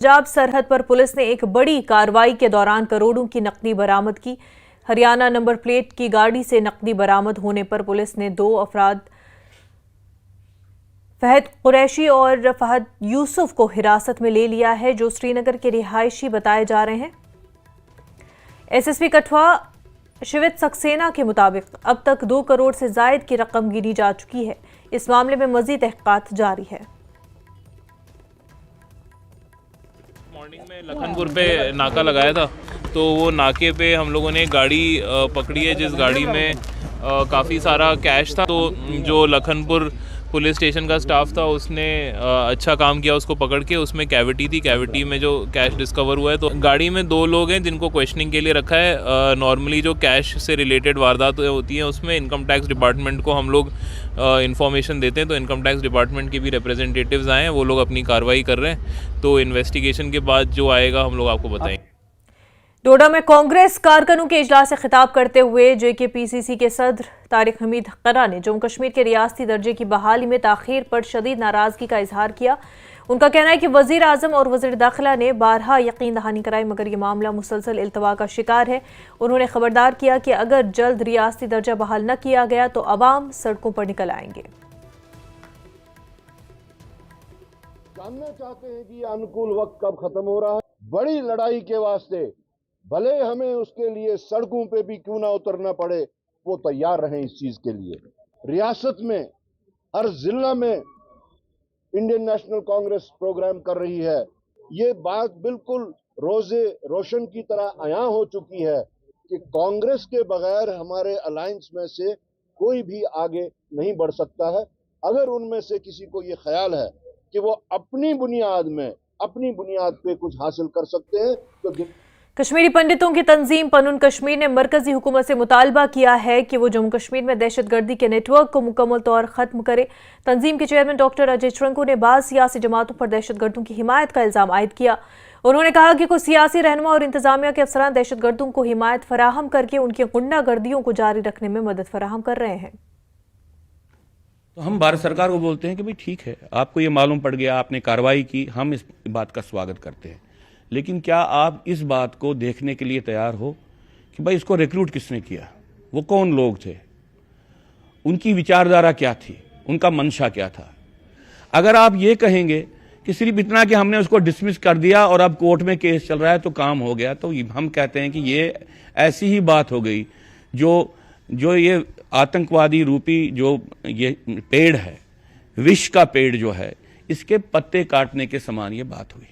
पंजाब सरहद पर पुलिस ने एक बड़ी कार्रवाई के दौरान करोड़ों की नकदी बरामद की। हरियाणा नंबर प्लेट की गाड़ी से नकदी बरामद होने पर पुलिस ने 2 अफराद फहद कुरैशी और फहद यूसुफ को हिरासत में ले लिया है, जो श्रीनगर के रिहायशी बताए जा रहे हैं। एसएसपी कठुआ शिवित सक्सेना के मुताबिक अब तक 2 करोड़ से जायद की रकम गिनी जा चुकी है। इस मामले में मजीद तहकीकात जारी है। मॉर्निंग में लखनपुर पे नाका लगाया था, तो वो नाके पे हम लोगों ने गाड़ी पकड़ी है, जिस गाड़ी में काफ़ी सारा कैश था। तो जो लखनपुर पुलिस स्टेशन का स्टाफ था उसने अच्छा काम किया, उसको पकड़ के उसमें कैविटी थी, कैविटी में जो कैश डिस्कवर हुआ है। तो गाड़ी में 2 लोग हैं जिनको क्वेश्चनिंग के लिए रखा है। नॉर्मली जो कैश से रिलेटेड वारदात होती हैं उसमें इनकम टैक्स डिपार्टमेंट को हम लोग इन्फॉर्मेशन देते हैं, तो इनकम टैक्स डिपार्टमेंट के भी रिप्रेजेंटेटिव्स आए हैं, वो लोग अपनी कार्रवाई कर रहे हैं। तो इन्वेस्टिगेशन के बाद जो आएगा हम लोग आपको बताएंगे। डोडा में कांग्रेस कारकुनों के इजलास से खिताब करते हुए जेकेपीसीसी के सदर तारिक हमीद खरा ने जम्मू कश्मीर के रियासती दर्जे की बहाली में ताखीर पर शदीद नाराजगी का इजहार किया। उनका कहना है कि वजीर आजम और वजीर दाखिला ने बारहा यकीन दहानी कराई, मगर ये मामला मुसलसल इल्तवा का शिकार है। उन्होंने खबरदार किया कि अगर जल्द रियासती दर्जा बहाल न किया गया तो अवाम सड़कों पर निकल आएंगे। जानना चाहते हैं कि अनुकूल वक्त कब खत्म हो रहा है। बड़ी लड़ाई के वास्ते भले हमें उसके लिए सड़कों पे भी क्यों ना उतरना पड़े, वो तैयार रहें इस चीज के लिए। रियासत में हर जिला में इंडियन नेशनल कांग्रेस प्रोग्राम कर रही है। ये बात बिल्कुल रोजे रोशन की तरह आया हो चुकी है कि कांग्रेस के बगैर हमारे अलायंस में से कोई भी आगे नहीं बढ़ सकता है। अगर उनमें से किसी को ये ख्याल है कि वो अपनी बुनियाद पे कुछ हासिल कर सकते हैं तो कश्मीरी पंडितों की तंजीम पनुन कश्मीर ने मरकजी हुकूमत से मुतालबा किया है कि वो जम्मू कश्मीर में दहशतगर्दी के नेटवर्क को मुकम्मल तौर खत्म करे। तंजीम के चेयरमैन डॉक्टर अजय चुरंगू ने बाज़ सियासी जमातों पर दहशतगर्दों की हिमायत का इल्जाम आयद किया। उन्होंने कहा कि कुछ सियासी रहनुमा और इंतजामिया के अफसरान दहशतगर्दों को हिमायत फराहम करके उनकी गुंडागर्दियों को जारी रखने में मदद फराहम कर रहे हैं। तो हम भारत सरकार को बोलते हैं कि भाई ठीक है, आपको ये मालूम पड़ गया, आपने कार्रवाई की, हम इस बात का स्वागत करते हैं, लेकिन क्या आप इस बात को देखने के लिए तैयार हो कि भाई इसको रिक्रूट किसने किया, वो कौन लोग थे, उनकी विचारधारा क्या थी, उनका मंशा क्या था। अगर आप ये कहेंगे कि सिर्फ इतना कि हमने उसको डिसमिस कर दिया और अब कोर्ट में केस चल रहा है तो काम हो गया, तो हम कहते हैं कि ये ऐसी ही बात हो गई जो ये आतंकवादी रूपी जो ये पेड़ है, विष का पेड़ जो है, इसके पत्ते काटने के समान ये बात हुई।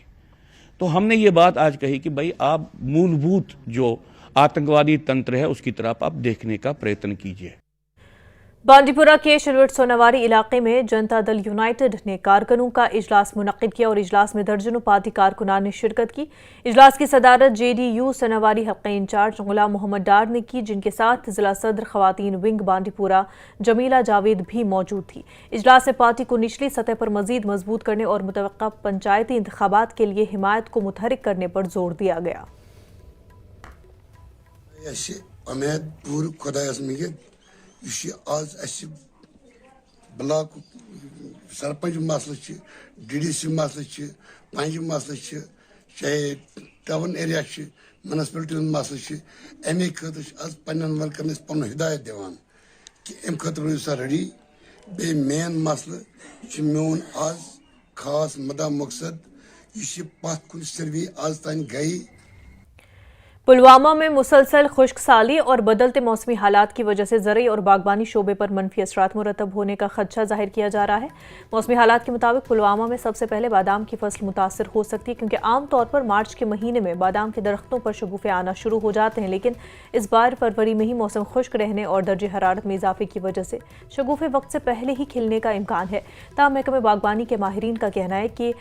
तो हमने ये बात आज कही कि भाई आप मूलभूत जो आतंकवादी तंत्र है उसकी तरफ आप देखने का प्रयत्न कीजिए। बांडीपुरा के शिलवट सोनावारी इलाके में जनता दल यूनाइटेड ने कारकुनों का इजलास मुनक्किद किया और इजलास में दर्जनों पार्टी कारकुनान ने शिरकत की। इजलास की सदारत जेडीयू सोनावारी हल्का इंचार्ज गुलाम मोहम्मद डार ने की, जिनके साथ जिला सदर खवातीन विंग बांडीपुरा जमीला जावेद भी मौजूद थी। इजलास में पार्टी को निचली सतह पर मजीद मजबूत करने और मुतवक्का पंचायती इंतखाबात के लिए हिमायत को मुतहरिक करने पर जोर दिया गया। आज ब्लॉक सरपंच मसल, डीडीसी मसल, पंच मसल, चाहे टाउन एरिया म्यूनसिपलिटी मसल, अमे खतर आज पन्न वर्करन पन हिदायत दिवान कि अम खतर रोज सा रेडी। बे मेन मसल मोन आज खास मदा मकसद यह पत कुन सर्वे आज तान गई। पुलवामा में मुसलसल खुश्क साली और बदलते मौसमी हालात की वजह से ज़रई और बागबानी शोबे पर मनफी असरात मुरतब होने का खदशा जाहिर किया जा रहा है। मौसमी हालात के मुताबिक पुलवामा में सबसे पहले बादाम की फसल मुतासर हो सकती है, क्योंकि आमतौर पर मार्च के महीने में बादाम के दरख्तों पर शगुफे आना शुरू हो जाते हैं, लेकिन इस बार फरवरी में ही मौसम खुश्क रहने और दर्जे हरारत में इजाफे की वजह से शगुफे वक्त से पहले ही खिलने का इम्कान है। ताहम महकमे बागबानी के माहिरीन का कहना है कि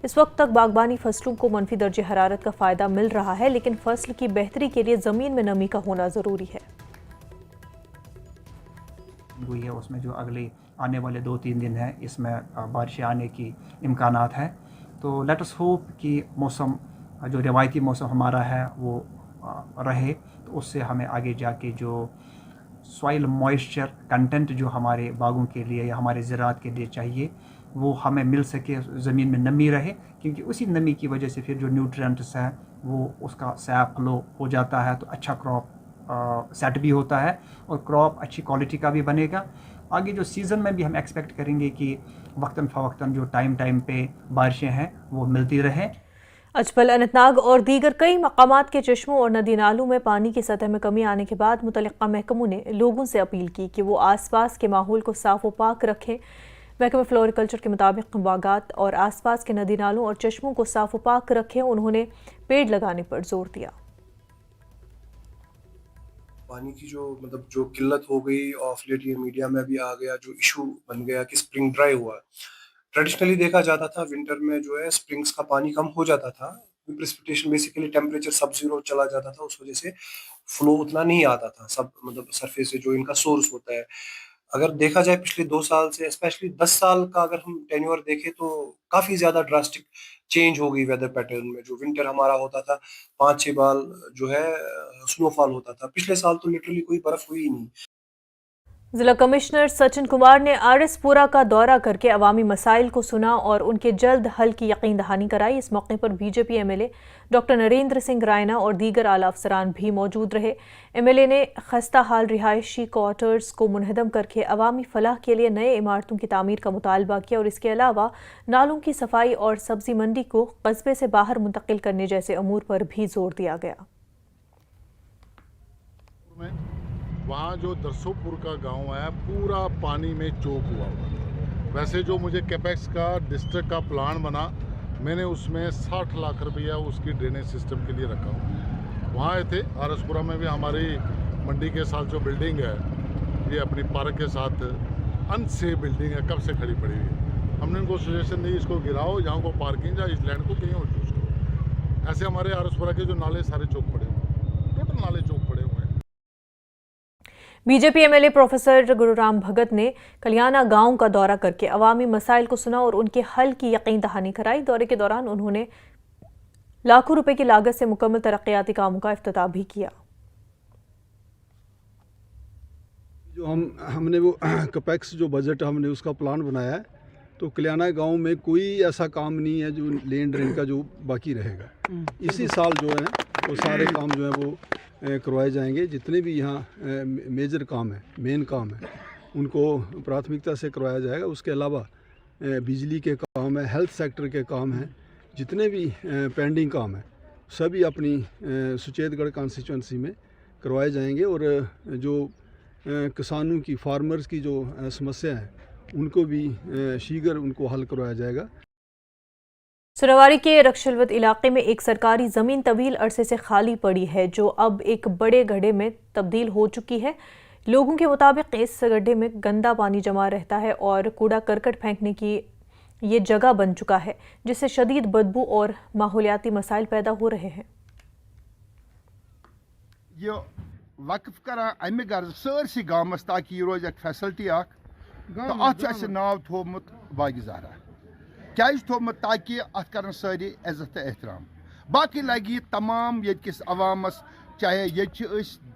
इस वक्त तक बागबानी फसलों को मनफी दर्जे हरारत का फ़ायदा मिल रहा है, लेकिन फसल की बेहतरी के लिए ज़मीन में नमी का होना ज़रूरी है। हुई है उसमें जो अगले आने वाले 2-3 दिन हैं इसमें बारिशें आने की इम्कानात है। तो लेट अस होप कि मौसम जो रिवायती मौसम हमारा है वो रहे, तो उससे हमें आगे जाके जो सॉइल मॉइस्चर कंटेंट जो हमारे बागों के लिए या हमारे ज़राअत के लिए चाहिए वो हमें मिल सके, ज़मीन में नमी रहे, क्योंकि उसी नमी की वजह से फिर जो न्यूट्रिएंट्स है वो उसका सैप फ्लो हो जाता है, तो अच्छा क्रॉप सेट भी होता है और क्रॉप अच्छी क्वालिटी का भी बनेगा। आगे जो सीज़न में भी हम एक्सपेक्ट करेंगे कि वक्तन फ़वक्तन जो टाइम पे बारिशें हैं वो मिलती रहें। अजपल, अनंतनाग और दीगर कई मकामात के चश्मों और नदी नालों में पानी की सतह में कमी आने के बाद मुतल्लिका महकमों ने लोगों से अपील की कि वो आसपास के माहौल को साफ व पाक रखें। महकमा फ्लोरिकल्चर के मुताबिक बागात और आसपास के नदी नालों और चश्मों को साफ व पाक रखें। उन्होंने पेड़ लगाने पर जोर दिया। पानी की जो किल्लत हो गई, ऑफ लेट ये मीडिया में भी आ गया, जो इशू बन गया कि स्प्रिंग ड्राई हुआ। ट्रेडिशनली देखा जाता था विंटर में जो है स्प्रिंग्स का पानी कम हो जाता था, प्रेसिपिटेशन बेसिकली टेम्परेचर सब जीरो चला जाता था, उस वजह से फ्लो उतना नहीं आता था सब सरफेस से जो इनका सोर्स होता है। अगर देखा जाए पिछले 2 साल से, स्पेशली 10 साल का अगर हम टेन्योर देखें, तो काफी ज्यादा ड्रास्टिक चेंज हो गई वेदर पैटर्न में। जो विंटर हमारा होता था 5-6 बार जो है स्नोफॉल होता था, पिछले साल तो लिटरली कोई बर्फ हुई ही नहीं। जिला कमिश्नर सचिन कुमार ने आरएसपुरा का दौरा करके अवामी मसाइल को सुना और उनके जल्द हल की यकीन दहानी कराई। इस मौके पर BJP MLA doctor Narendra Singh Raina और दीगर आला अफसरान भी मौजूद रहे। एमएलए ने खस्ता हाल रिहायशी क्वार्टर्स को मुनहदम करके अवामी फलाह के लिए नए इमारतों की तामीर का मुतालबा किया और इसके अलावा नालों की सफाई और सब्जी मंडी को कस्बे से बाहर मुंतकिल करने जैसे अमूर पर भी जोर दिया गया। वहाँ जो दरसोपुर का गांव है पूरा पानी में चोक हुआ था। वैसे जो मुझे कैपेक्स का डिस्ट्रिक्ट का प्लान बना, मैंने उसमें 60 लाख रुपया उसकी ड्रेनेज सिस्टम के लिए रखा हुआ। वहाँ आए थे आरएसपुरा में भी, हमारी मंडी के साथ जो बिल्डिंग है ये अपनी पार्क के साथ अनसेफ बिल्डिंग है, कब से खड़ी पड़ी हुई है। हमने उनको सजेशन दी इसको गिराओ, यहाँ को पार्किंग या इस लैंड को कहीं और यूज़ करो। ऐसे हमारे आरएसपुरा के जो नाले सारे चौक पड़े हुए, टोटल नाले चौक पड़े हुए हैं। बीजेपी एमएलए प्रोफेसर गुरुराम भगत ने कलियाना गांव का दौरा करके अवामी मसाइल को सुना और उनके हल की यकीन दहानी कराई। दौरे के दौरान उन्होंने लाखों रुपए की लागत से मुकम्मल तरक्याती कामों का इफ्तिताह भी किया। जो हमने वो कैपेक्स जो बजट हमने उसका प्लान बनाया है, तो कलियाना गांव में कोई ऐसा काम नहीं है जो लेन ड्रेन का जो बाकी रहेगा। इसी साल जो है वो सारे काम जो है वो करवाए जाएंगे। जितने भी यहाँ मेजर काम है, मेन काम है, उनको प्राथमिकता से करवाया जाएगा। उसके अलावा बिजली के काम है, हेल्थ सेक्टर के काम हैं, जितने भी पेंडिंग काम है सभी अपनी सुचेतगढ़ कॉन्स्टिट्यूंसी में करवाए जाएंगे। और जो किसानों की, फार्मर्स की जो समस्या है उनको भी शीघ्र उनको हल करवाया जाएगा। सुरावारी के रक्षलवत इलाके में एक सरकारी ज़मीन तवील अरसे से खाली पड़ी है, जो अब एक बड़े गड्ढे में तब्दील हो चुकी है। लोगों के मुताबिक इस गड्ढे में गंदा पानी जमा रहता है और कूड़ा करकट फेंकने की ये जगह बन चुका है, जिससे शदीद बदबू और माहौलियाती मसाइल पैदा हो रहे हैं। ये वक्फ करान अमे गर्ज सरसी गामस ताकि यह रोज फैसिलिटी तो अत नाव थोमुत बागीजारा क्या थोमुत ताकि अत कर सारी इज्जत एहतराम। बाकी लगी तमाम यस अवामस, चाहे ये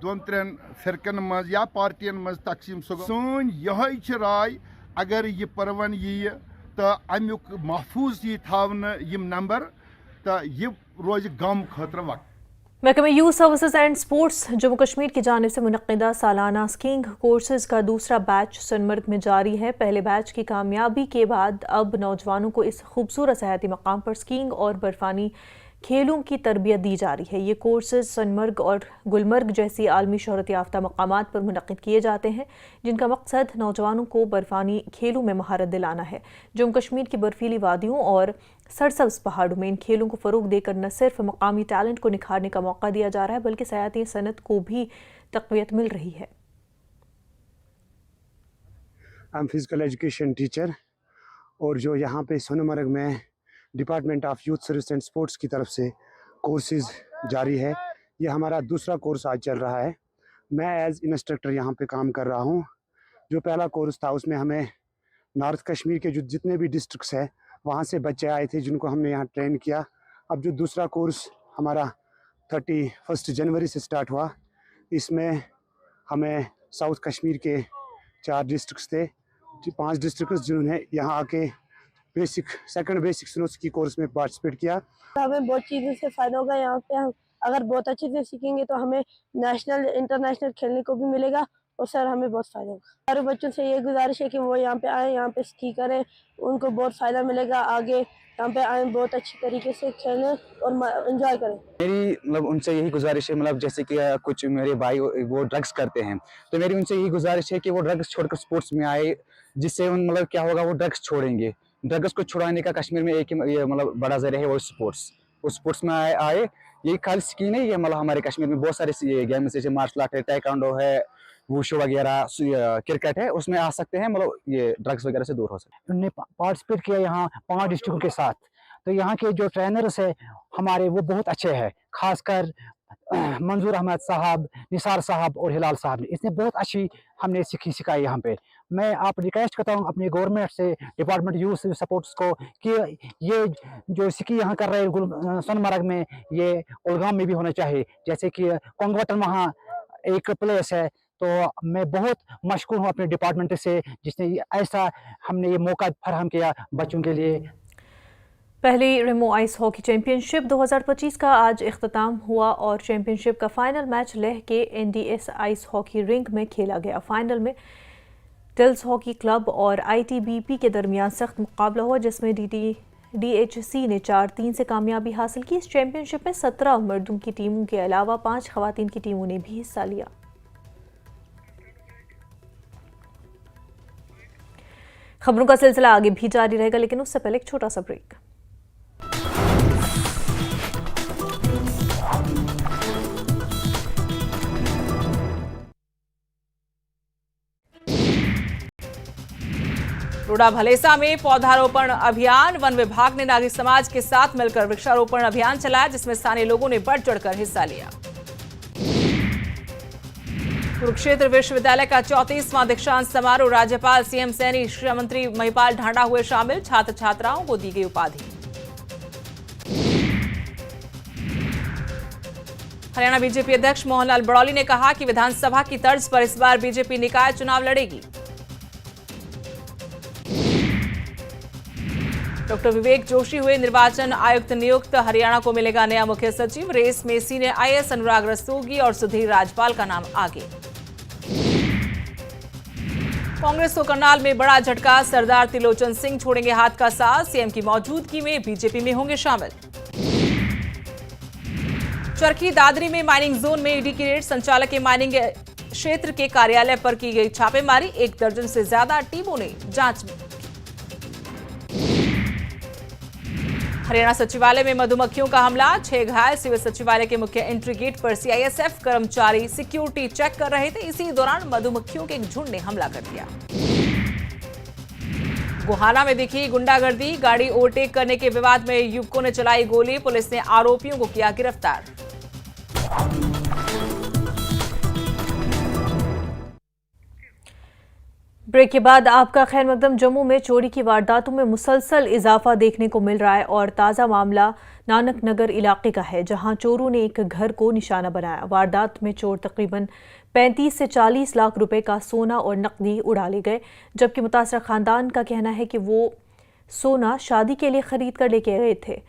2-3 फिरकन मज या पार्टियन मज तकसीम सोन यह राय, अगर यह परवन यी तो अमुक महफूज यी थावन यम नंबर तो यह रोज गम खतर वक्त। महकमे youth services and sports Jammu Kashmir की जानिब से मुनक्किदा सालाना स्कीइंग कोर्सेज का दूसरा बैच सोनमर्ग में जारी है। पहले बैच की कामयाबी के बाद अब नौजवानों को इस खूबसूरत सयाहती मकाम पर स्कीइंग और बर्फानी खेलों की तरबियत दी जा रही है। ये कोर्सेज सोनमर्ग और गुलमर्ग जैसी आलमी शोहरत याफ्ता मकामात पर मुनक्किद किए जाते हैं, जिनका मकसद नौजवानों को बर्फानी खेलों में महारत दिलाना है। जम्मू कश्मीर की बर्फीली वादियों और सरसब्ज पहाड़ों में इन खेलों को फ़रोग देकर न सिर्फ मकामी टैलेंट को निखारने का मौका दिया जा रहा है, बल्कि सयाहती सनत को भी तक़वियत मिल रही है। I am physical education teacher, और जो यहाँ पे सोनमर्ग में department of youth service and sports की तरफ से कोर्सेज जारी है। ये हमारा दूसरा कोर्स आज चल रहा है। मैं एज इंस्ट्रक्टर यहाँ पे काम कर रहा हूँ। जो पहला कोर्स था उसमें हमें नॉर्थ कश्मीर के जो जितने भी डिस्ट्रिक्ट्स हैं वहाँ से बच्चे आए थे, जिनको हमने यहाँ ट्रेन किया। अब जो दूसरा कोर्स हमारा 31 जनवरी से स्टार्ट हुआ, इसमें हमें साउथ कश्मीर के 4 डिस्ट्रिक्ट्स थे, 5 डिस्ट्रिक्ट्स जिन्होंने यहाँ आके second basic snow ski course में पार्टिसिपेट किया। हमें बहुत चीज़ों से फ़ायदा होगा। यहाँ पे हम अगर बहुत अच्छे से सीखेंगे तो हमें नेशनल इंटरनेशनल खेलने को भी मिलेगा और सर हमें बहुत फ़ायदा होगा। सारे बच्चों से ये गुजारिश है कि वो यहाँ पे आएँ, यहाँ पे स्की करें, उनको बहुत फ़ायदा मिलेगा। आगे यहाँ पे आएँ, बहुत अच्छी तरीके से खेलें और एंजॉय करें। मेरी मतलब उनसे यही गुजारिश है, मतलब जैसे कि कुछ मेरे भाई वो ड्रग्स करते हैं, तो मेरी उनसे यही गुजारिश है कि वो ड्रग्स छोड़कर स्पोर्ट्स में आए, जिससे उन मतलब क्या होगा, वो ड्रग्स छोड़ेंगे। ड्रग्स को छुड़ाने का कश्मीर में एक ही मतलब बड़ा जरिया है, वो स्पोर्ट्स में आए। ये खाली स्की नहीं है, मतलब हमारे कश्मीर में बहुत सारे गेम्स जैसे मार्शल आर्ट है, टाइकांडो है, वुशु वगैरह, क्रिकेट है, उसमें आ सकते हैं, मतलब ये ड्रग्स वगैरह से दूर हो सकते हैं। उन्होंने पार्टिसिपेट किया यहाँ 5 डिस्ट्रिक्टों के साथ, तो यहाँ के जो ट्रेनर्स है हमारे वो बहुत अच्छे हैं, खासकर मंजूर अहमद साहब, निसार साहब और हिलाल साहब ने, इसने बहुत अच्छी हमने सिखाई यहाँ पे। मैं आप रिक्वेस्ट करता हूँ अपनी गवर्नमेंट से, डिपार्टमेंट यूथ सपोर्ट्स को, कि ये जो स्की यहाँ कर रहे हैं सोनमर्ग में, ये उलगाम में भी होना चाहिए। जैसे कि कोंगवटन वहाँ एक प्लेस है, तो मैं बहुत मशकूर हूँ अपने डिपार्टमेंट से जिसने ऐसा हमने ये मौका फराहम किया बच्चों के लिए। पहली रेमो आइस हॉकी चैंपियनशिप 2025 का आज इख्तिताम हुआ और चैंपियनशिप का फाइनल मैच लेह के NDS आइस हॉकी रिंक में खेला गया। फाइनल में टिल्स हॉकी क्लब और ITBP के दरमियान सख्त मुकाबला हुआ, जिसमें DHC ने 4-3 से कामयाबी हासिल की। इस चैंपियनशिप में 17 मर्दों की टीमों के अलावा 5 खवातीन की टीमों ने भी हिस्सा लिया। खबरों का सिलसिला आगे भी जारी रहेगा, लेकिन उससे पहले एक छोटा सा ब्रेक। रोड़ा भलेसा में पौधारोपण अभियान। वन विभाग ने नागरिक समाज के साथ मिलकर वृक्षारोपण अभियान चलाया, जिसमें स्थानीय लोगों ने बढ़ चढ़कर हिस्सा लिया। कुरुक्षेत्र विश्वविद्यालय का 34वां दीक्षांत समारोह, राज्यपाल CM सैनी, शिक्षा मंत्री महिपाल ढांडा हुए शामिल। छात्र छात्राओं को दी गई उपाधि। हरियाणा बीजेपी अध्यक्ष मोहनलाल बड़ौली ने कहा कि विधानसभा की तर्ज पर इस बार बीजेपी निकाय चुनाव लड़ेगी। डॉक्टर विवेक जोशी हुए निर्वाचन आयुक्त नियुक्त। हरियाणा को मिलेगा नया मुख्य सचिव। रेस में सीनियर IAS अनुराग रस्तोगी और सुधीर राजपाल का नाम आगे। कांग्रेस को करनाल में बड़ा झटका, सरदार त्रिलोचन सिंह छोड़ेंगे हाथ का साथ। CM की मौजूदगी में बीजेपी में होंगे शामिल। चरखी दादरी में माइनिंग जोन में ईडी की रेड, संचालक के माइनिंग क्षेत्र के कार्यालय पर की गई छापेमारी। 1 दर्जन से ज्यादा टीमों ने जांच में। हरियाणा सचिवालय में मधुमक्खियों का हमला, 6 घायल। सिविल सचिवालय के मुख्य एंट्री गेट पर CISF कर्मचारी सिक्योरिटी चेक कर रहे थे, इसी दौरान मधुमक्खियों के एक झुंड ने हमला कर दिया। गोहाना में दिखी गुंडागर्दी, गाड़ी ओवरटेक करने के विवाद में युवकों ने चलाई गोली। पुलिस ने आरोपियों को किया गिरफ्तार। ब्रेक के बाद आपका खैर मकदम। जम्मू में चोरी की वारदातों में मुसलसल इजाफा देखने को मिल रहा है और ताज़ा मामला नानक नगर इलाके का है, जहां चोरों ने एक घर को निशाना बनाया। वारदात में चोर तकरीबन 35 से 40 लाख रुपए का सोना और नकदी उड़ा ले गए, जबकि मुतासरा खानदान का कहना है कि वो सोना शादी के लिए खरीद कर लेके गए थे।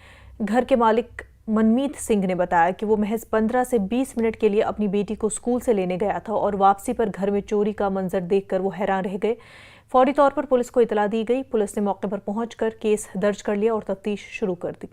घर के मालिक मनमीत सिंह ने बताया कि वो महज 15 से 20 मिनट के लिए अपनी बेटी को स्कूल से लेने गया था और वापसी पर घर में चोरी का मंजर देखकर वो हैरान रह गए। फौरी तौर पर पुलिस को इतला दी गई। पुलिस ने मौके पर पहुंचकर केस दर्ज कर लिया और तफ्तीश शुरू कर दी।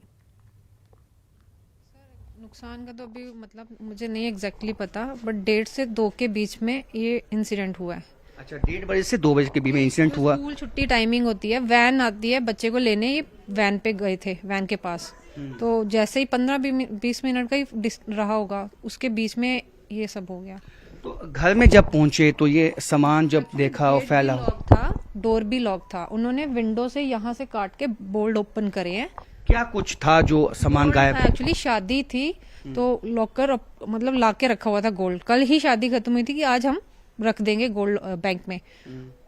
नुकसान का तो अभी मतलब मुझे नहीं एग्जैक्टली पता, बट 1:30 से 2 के बीच में ये इंसिडेंट हुआ है। अच्छा, 1:30 बजे से 2 बजे के बीच में इंसिडेंट हुआ। स्कूल छुट्टी टाइमिंग होती है, वैन आती है, बच्चे को लेने ये वैन पे गए थे, वैन के पास। तो जैसे ही 15-20 मिनट का ही रहा होगा, उसके बीच में ये सब हो गया। तो घर में जब पहुंचे तो ये सामान जब देखा और फैला था, डोर भी लॉक था। उन्होंने विंडो से यहाँ से काट के बोल्ट ओपन करे हैं। क्या कुछ था जो सामान गायब? एक्चुअली शादी थी तो लॉकर मतलब ला के रखा हुआ था गोल्ड। कल ही शादी खत्म हुई थी कि आज हम रख देंगे गोल्ड बैंक में।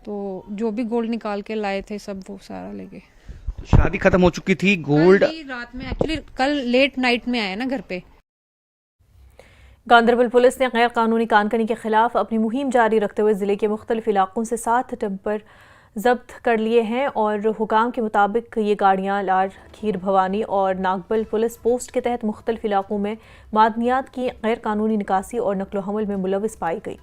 तो जो भी गोल्ड निकाल के लाए थे सब वो सारा ले गए। शादी खत्म हो चुकी थी, गोल्ड रात में एक्चुअली कल लेट नाइट में आया ना घर पे। गांधरबल पुलिस ने गैर कानूनी कानकनी के खिलाफ अपनी मुहिम जारी रखते हुए जिले के मुख्तलिफ इलाकों से 7 टिप्पर जब्त कर लिए हैं और हुकाम के मुताबिक ये गाड़ियां लार खीर भवानी और नागबल पुलिस पोस्ट के तहत मुख्तलिफ इलाकों में मादनियात की गैर कानूनी निकासी और नकलो हमल में मुलविस पाई गई।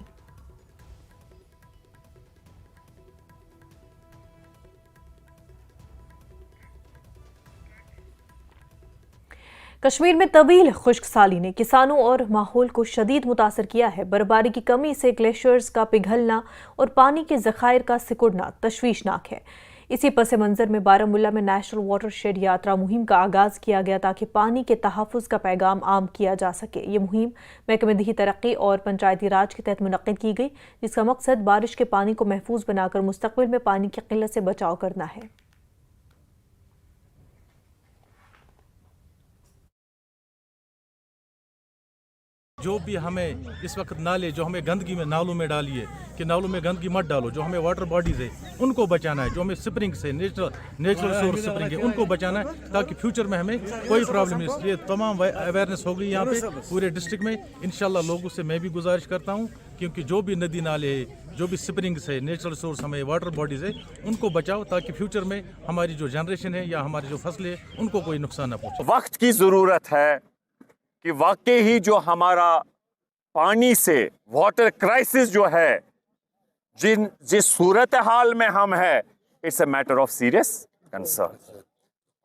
कश्मीर में तवील खुश्क साली ने किसानों और माहौल को शदीद मुतासर किया है। बर्फबारी की कमी से ग्लेशियर्स का पिघलना और पानी के ज़खायर का सिकुड़ना तशवीशनाक है। इसी पस मंज़र में बारामुल्ला में नेशनल वाटर शेड यात्रा मुहिम का आगाज़ किया गया ताकि पानी के तहफ़्फ़ुज़ का पैगाम आम किया जा सके। ये मुहिम महकमे दही तरक्की और पंचायती राज के तहत मुनक़्क़िद की गई, जिसका मकसद बारिश के पानी को महफूज बनाकर मुस्तक़बिल में पानी की क़िल्लत से बचाव करना है। जो भी हमें इस वक्त नाले जो हमें गंदगी में नालों में डाली है कि नालों में गंदगी मत डालो, जो हमें वाटर बॉडीज़ है उनको बचाना है, जो हमें स्प्रिंग से नेचुरल सोर्स स्प्रिंग है उनको बचाना है ताकि फ्यूचर में हमें कोई प्रॉब्लम नहीं। ये तमाम अवेयरनेस हो गई यहाँ पे पूरे डिस्ट्रिक्ट में। इंशाल्लाह लोगों से मैं भी गुजारिश करता हूँ क्योंकि जो भी नदी नाले है, जो भी स्प्रिंग्स है, नेचुरल सोर्स हमें वाटर बॉडीज़ है उनको बचाओ ताकि फ्यूचर में हमारी जो जनरेशन है या हमारी जो फसलें है उनको कोई नुकसान ना पहुँचे। वक्त की ज़रूरत है कि वाकई ही जो हमारा पानी से वाटर क्राइसिस जो है जिस सूरत हाल में हम है, it's a matter of serious concern.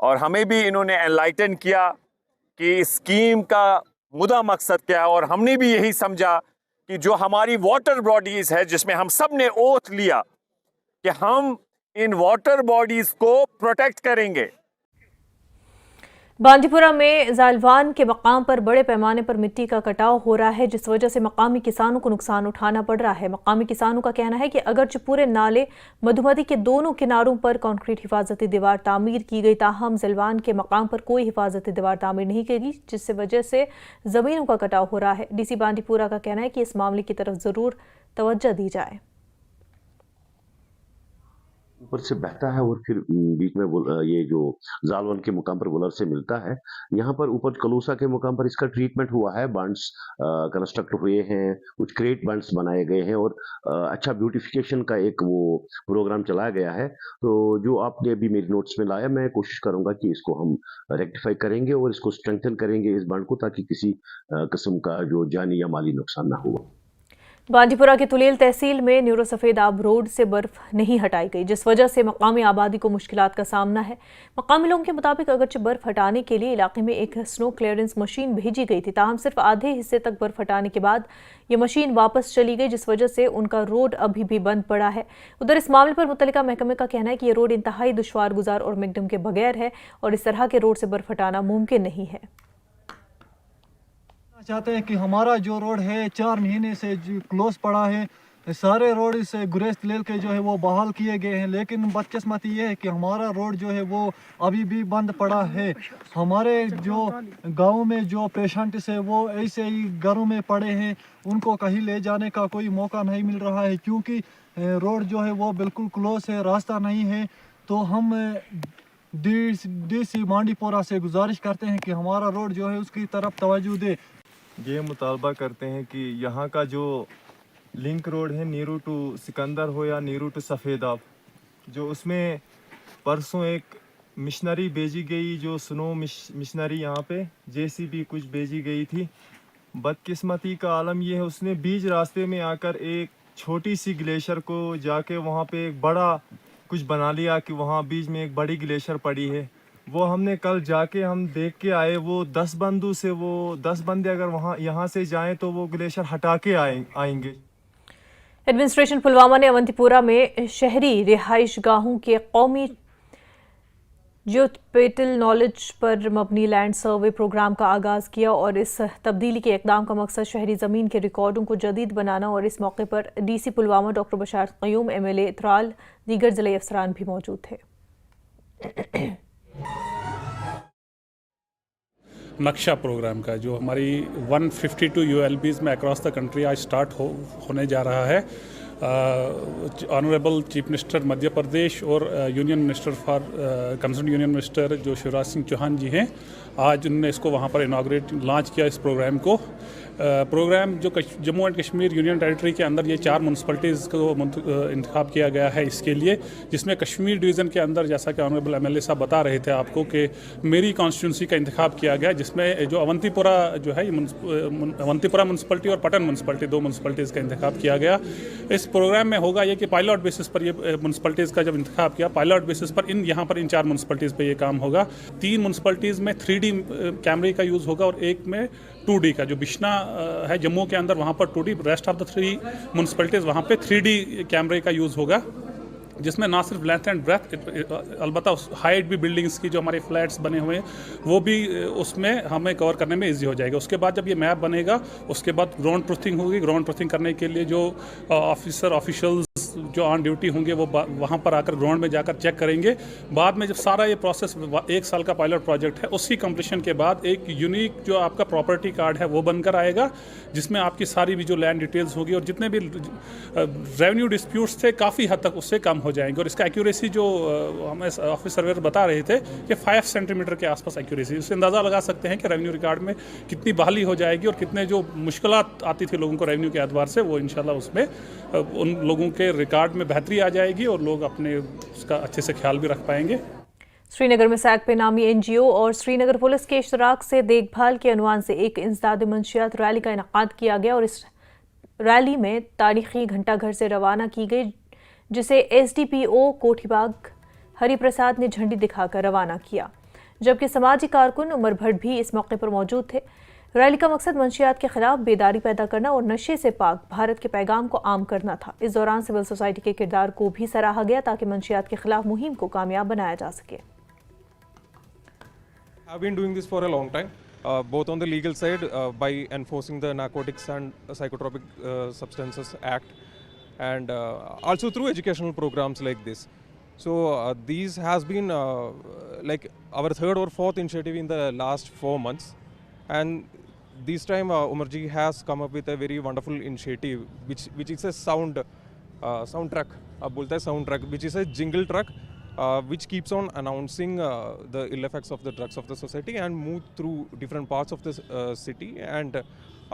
और हमें भी इन्होंने एनलाइटन किया कि इस स्कीम का मुद्दा मकसद क्या है और हमने भी यही समझा कि जो हमारी वाटर बॉडीज है जिसमें हम सब ने ओथ लिया कि हम इन वाटर बॉडीज को प्रोटेक्ट करेंगे। बांदीपुरा में जालवान के मकाम पर बड़े पैमाने पर मिट्टी का कटाव हो रहा है, जिस वजह से मकामी किसानों को नुकसान उठाना पड़ रहा है। मकामी किसानों का कहना है कि अगरचे पूरे नाले मधुमती के दोनों किनारों पर कंक्रीट हिफाजती दीवार तामीर की गई, ताहम जालवान के मकाम पर कोई हिफाजती दीवार तामीर नहीं की गई, जिससे वजह से ज़मीनों का कटाव हो रहा है। डीसी बांदीपुरा का कहना है कि इस मामले की तरफ ज़रूर तवज्जो दी जाए। ऊपर से बहता है और फिर बीच में ये जो जालवन के मुकाम पर बुलर से मिलता है। यहाँ पर ऊपर कलूसा के मुकाम पर इसका ट्रीटमेंट हुआ है, बंड्स कंस्ट्रक्ट हुए हैं, कुछ क्रेट बंड्स बनाए गए हैं और अच्छा ब्यूटिफिकेशन का एक वो प्रोग्राम चलाया गया है। तो जो आपने अभी मेरे नोट्स में लाया, मैं कोशिश करूंगा कि इसको हम रेक्टिफाई करेंगे और इसको स्ट्रेंथन करेंगे इस बंड को, ताकि किसी किस्म का जो जानी या माली नुकसान ना हुआ। बांदीपुरा की तुलेल तहसील में न्यूरो सफ़ेद आब रोड से बर्फ नहीं हटाई गई, जिस वजह से मकामी आबादी को मुश्किलात का सामना है। मकामी लोगों के मुताबिक अगरचे बर्फ हटाने के लिए इलाके में एक स्नो क्लियरेंस मशीन भेजी गई थी, ताहम सिर्फ आधे हिस्से तक बर्फ हटाने के बाद ये मशीन वापस चली गई, जिस वजह से उनका रोड अभी भी बंद पड़ा है। उधर इस मामले पर मुतल्लिका महकमे का कहना है कि ये रोड इंतहाई दुश्वार गुजार और मैकडम के बगैर है और इस तरह के रोड से बर्फ हटाना मुमकिन नहीं है। चाहते हैं कि हमारा जो रोड है 4 महीने से जो क्लोज पड़ा है, सारे रोड से गुरेज तिलेल के जो है वो बहाल किए गए हैं, लेकिन बदकिस्मती ये है कि हमारा रोड जो है वो अभी भी बंद पड़ा है। हमारे जो गांव में जो पेशेंट्स है वो ऐसे ही घरों में पड़े हैं, उनको कहीं ले जाने का कोई मौका नहीं मिल रहा है क्योंकि रोड जो है वो बिल्कुल क्लोज है, रास्ता नहीं है। तो हम डीसी बांदीपुरा से गुजारिश करते हैं कि हमारा रोड जो है उसकी तरफ तवज्जो दे। ये मुतालबा करते हैं कि यहाँ का जो लिंक रोड है नीरू टू सिकंदर हो या नीरू टू सफ़ेदाब, जो उसमें परसों एक मिशनरी भेजी गई, जो स्नो मिशनरी यहाँ पे जेसीबी कुछ भेजी गई थी। बदकिस्मती का आलम ये है उसने बीच रास्ते में आकर एक छोटी सी ग्लेशियर को जाके वहाँ पे एक बड़ा कुछ बना लिया कि वहाँ बीच में एक बड़ी ग्लेशियर पड़ी है। वो हमने कल जाके हम देख के आए, वो 10 बंदू से वो 10 बंदे अगर वहाँ यहाँ से जाएं तो वो ग्लेशियर हटा के आएंगे। एडमिनिस्ट्रेशन पुलवामा ने अवंतीपुरा में शहरी रिहाइश गाहों के कौमी जियोस्पेटियल नॉलेज पर मबनी लैंड सर्वे प्रोग्राम का आगाज़ किया और इस तब्दीली के इक़दाम का मकसद शहरी ज़मीन के रिकॉर्डों को जदीद बनाना। और इस मौके पर DC Pulwama doctor बशार Qayyum, MLA इतराल, दीगर ज़िले अफसरान भी मौजूद थे। नक्शा प्रोग्राम का जो हमारी 152 ULBs में अक्रॉस द कंट्री आज स्टार्ट होने जा रहा है, honourable chief minister Madhya Pradesh और union minister for concern union minister जो शिवराज सिंह चौहान जी हैं, आज उन्होंने इसको वहाँ पर इनाग्रेट लॉन्च किया इस प्रोग्राम को। प्रोग्राम जो Jammu and Kashmir union territory के अंदर ये 4 म्यूनसिपलिटीज़ को इंतखाब किया गया है इसके लिए, जिसमें कश्मीर डिवीज़न के अंदर जैसा कि ऑनरेबल एमएलए साहब बता रहे थे आपको कि मेरी कॉन्स्टिट्यूंसी का इंतखाब किया गया, जिसमें जो अवंतीपुरा जो है अवंतीपुरा म्यूनसिपलिटी और पटन म्यूनसिपलिटी 2 म्यूनसिपलिटीज़ का इंतखाब किया गया। इस प्रोग्राम में होगा ये कि पायलट बेसिस पर ये म्यूनसिपलिटीज़ का जब इंतखाब किया, पायलट बेसिस पर यहाँ पर इन 4 म्यूनसिपलिटीज़ पर ये काम होगा। 3 म्यूनसिपलिटीज़ में 3D कैमरे का यूज़ होगा और एक में 2D का। जो बिश्ना है जम्मू के अंदर वहाँ पर 2D, rest of the 3 municipalities वहाँ पे 3D कैमरे का यूज़ होगा, जिसमें ना सिर्फ लेंथ एंड ब्रेथ, अलबत्ता हाइट भी बिल्डिंग्स की जो हमारे फ्लैट्स बने हुए हैं वो भी उसमें हमें कवर करने में इजी हो जाएगा। उसके बाद जब ये मैप बनेगा उसके बाद ग्राउंड ट्रूथिंग होगी। ग्राउंड ट्रूथिंग करने के लिए जो ऑफिशियल्स जो ऑन ड्यूटी होंगे वो वहाँ पर आकर ग्राउंड में जाकर चेक करेंगे। बाद में जब सारा ये प्रोसेस 1 साल का पायलट प्रोजेक्ट है, उसकी कंप्लीशन के बाद एक यूनिक जो आपका प्रॉपर्टी कार्ड है वो बनकर आएगा, जिसमें आपकी सारी भी जो लैंड डिटेल्स होगी और जितने भी रेवेन्यू डिस्प्यूट्स थे काफ़ी हद तक उससे कम हो जाएंगे। और इसका एक्यूरेसी जो हमें ऑफिस सर्वेयर बता रहे थे कि 5 सेंटीमीटर के आसपास एक्यूरेसी, इससे अंदाज़ा लगा सकते हैं कि रेवेन्यू रिकॉर्ड में कितनी बहाली हो जाएगी और कितने जो मुश्किलात आती थी लोगों को रेवेन्यू के एतबार से, वो इंशाल्लाह उसमें उन लोगों के रिकॉर्ड में बेहतरी आ जाएगी और लोग अपने उसका अच्छे से ख्याल भी रख पाएंगे। श्रीनगर में सैक पे नामी एनजीओ और श्रीनगर पुलिस के इश्तराक से देखभाल के अनुमान से एक इंसदाद मंशियात रैली का इनेकाद किया गया और इस रैली में तारीखी घंटाघर से रवाना की गई, जिसे एसडीपीओ कोठीबाग हरिप्रसाद ने झंडी दिखाकर रवाना किया, जबकि समाजी कारकुन उमर भट्ट भी इस मौके पर मौजूद थे। रैली का मकसद मंशियात के खिलाफ बेदारी पैदा करना और नशे से पाक भारत के पैगाम को आम करना था। इस दौरान सिविल सोसाइटी के किरदार को भी सराहा गया ताकि मंशियात के खिलाफ मुहिम को कामयाब बनाया जा सके। I've been doing this for a long time, both on the legal side by enforcing the Narcotics and Psychotropic Substances Act, and also through educational programs like this. So these has been like our 3rd or 4th initiative in the last 4 months, and this time Umarji has come up with a very wonderful initiative, which is a sound truck, sound truck, which is a jingle truck. Which keeps on announcing the ill effects of the drugs of the society and move through different parts of the city, and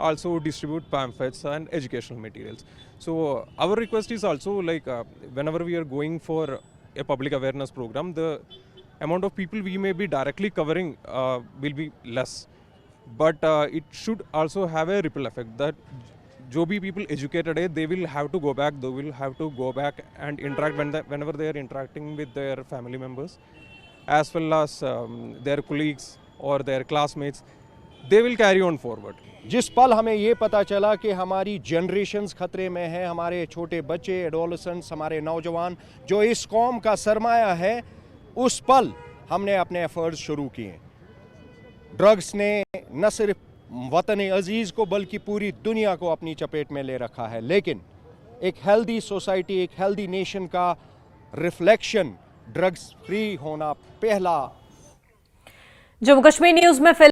also distribute pamphlets and educational materials. So our request is also like whenever we are going for a public awareness program, the amount of people we may be directly covering will be less, but it should also have a ripple effect that जो भी people educated है, they will have to go back. They will have to go back and interact whenever they are interacting with their family members, as well as their colleagues or their classmates. They will carry on forward. जिस पल हमें ये पता चला कि हमारी generations खतरे में हैं, हमारे छोटे बच्चे, एडोलेसेंट्स, हमारे नौजवान जो इस कौम का सरमाया है, उस पल हमने अपने एफर्ट्स शुरू किए। ड्रग्स ने न सिर्फ वतन अजीज़ को बल्कि पूरी दुनिया को अपनी चपेट में ले रखा है, लेकिन एक हेल्दी सोसाइटी, एक हेल्दी नेशन का रिफ्लेक्शन ड्रग्स फ्री होना पहला। जम्मू कश्मीर न्यूज़ में